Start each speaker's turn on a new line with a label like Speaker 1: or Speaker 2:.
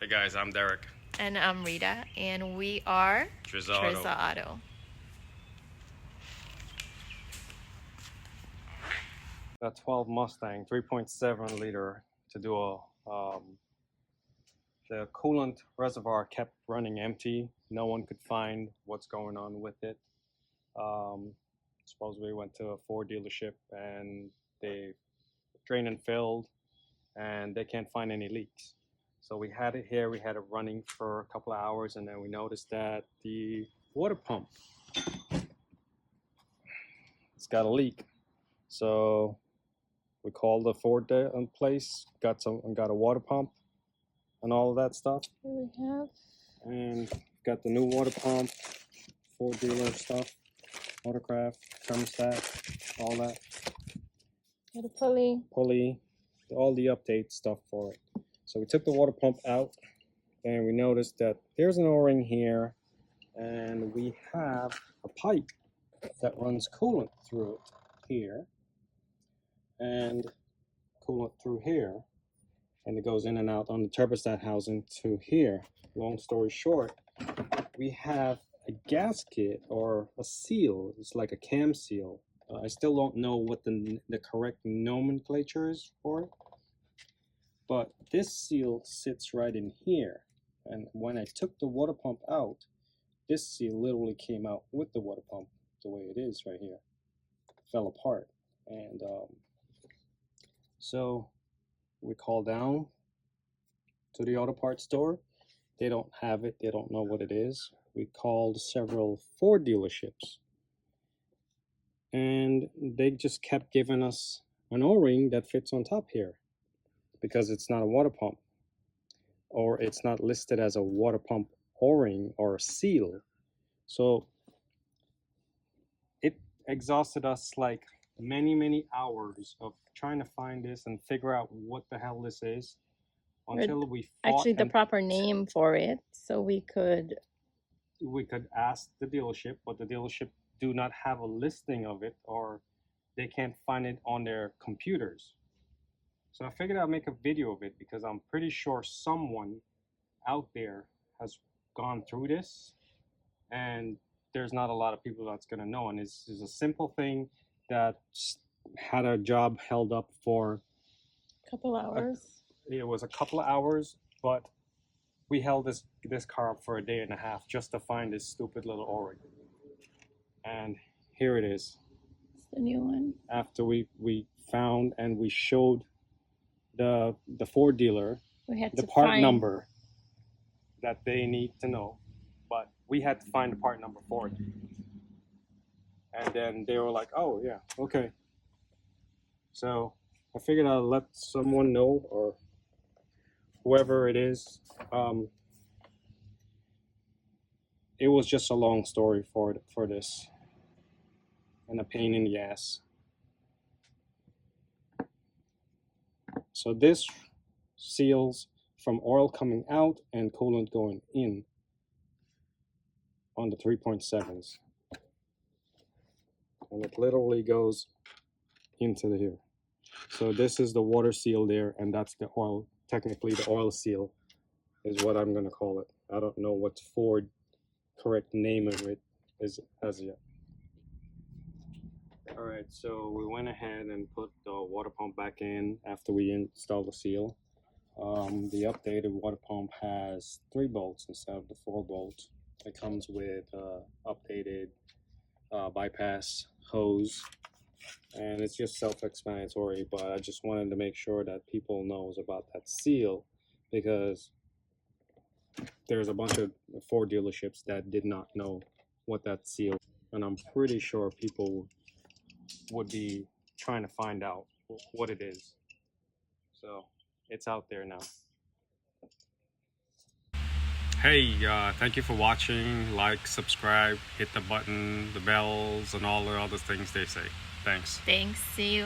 Speaker 1: Hey guys, I'm Derek.
Speaker 2: And I'm Rita, and we are
Speaker 1: Drza Auto.
Speaker 2: Drza Auto.
Speaker 3: A 12 Mustang 3.7 liter to do a the coolant reservoir kept running empty. No one could find what's going on with it. Supposedly we went to a Ford dealership and they drained and filled and they can't find any leaks. So we had it here, we had it running for a couple of hours, and then we noticed that the water pump, it's got a leak. So we called the Ford place, got a water pump and all of that stuff.
Speaker 2: Here we have.
Speaker 3: And got the new water pump, Ford dealer stuff, watercraft, thermostat, all that.
Speaker 2: Got a pulley.
Speaker 3: Pulley, all the update stuff for it. So we took the water pump out and we noticed that there's an O-ring here and we have a pipe that runs coolant through it here and coolant through here, and it goes in and out on the thermostat housing to here. Long story short, we have a gasket or a seal. It's like a cam seal. I still don't know what the correct nomenclature is for it, but this seal sits right in here, and when I took the water pump out, this seal literally came out with the water pump the way it is right here. It fell apart, and so we called down to the auto parts store. They don't have it. They don't know what it is. We called several Ford dealerships, and they just kept giving us an O-ring that fits on top here because it's not a water pump, or it's not listed as a water pump O-ring or a seal. So it exhausted us like many hours of trying to find this and figure out what the hell this is until we fought.
Speaker 2: Actually, the proper name for it, so we could
Speaker 3: ask the dealership, but the dealership do not have a listing of it, or they can't find it on their computers. So I figured I'd make a video of it because I'm pretty sure someone out there has gone through this, and there's not a lot of people that's gonna know. And it's a simple thing that had a job held up for
Speaker 2: a couple hours.
Speaker 3: It was a couple of hours, but we held this car up for a day and a half just to find this stupid little O-ring. And here it is.
Speaker 2: It's the new one.
Speaker 3: After we found and we showed the Ford dealer the part number that they need to know, but we had to find the part number for it. And then they were like, oh yeah, okay. So I figured I'll let someone know, or whoever it is. It was just a long story for this, and a pain in the ass. So this seals from oil coming out and coolant going in on the 3.7s. And it literally goes into here. So this is the water seal there, and that's the oil. Technically, the oil seal is what I'm going to call it. I don't know what Ford correct name of it is as yet. All right, so we went ahead and put the water pump back in after we installed the seal. The updated water pump has 3 bolts instead of the 4 bolts. It comes with updated bypass hose, and it's just self-explanatory, but I just wanted to make sure that people knows about that seal, because there's a bunch of Ford dealerships that did not know what that seal, and I'm pretty sure people would be trying to find out what it is. So it's out there now.
Speaker 1: Hey, thank you for watching. Like, subscribe, hit the button, the bells, and all the other things they say. Thanks.
Speaker 2: Thanks. See you.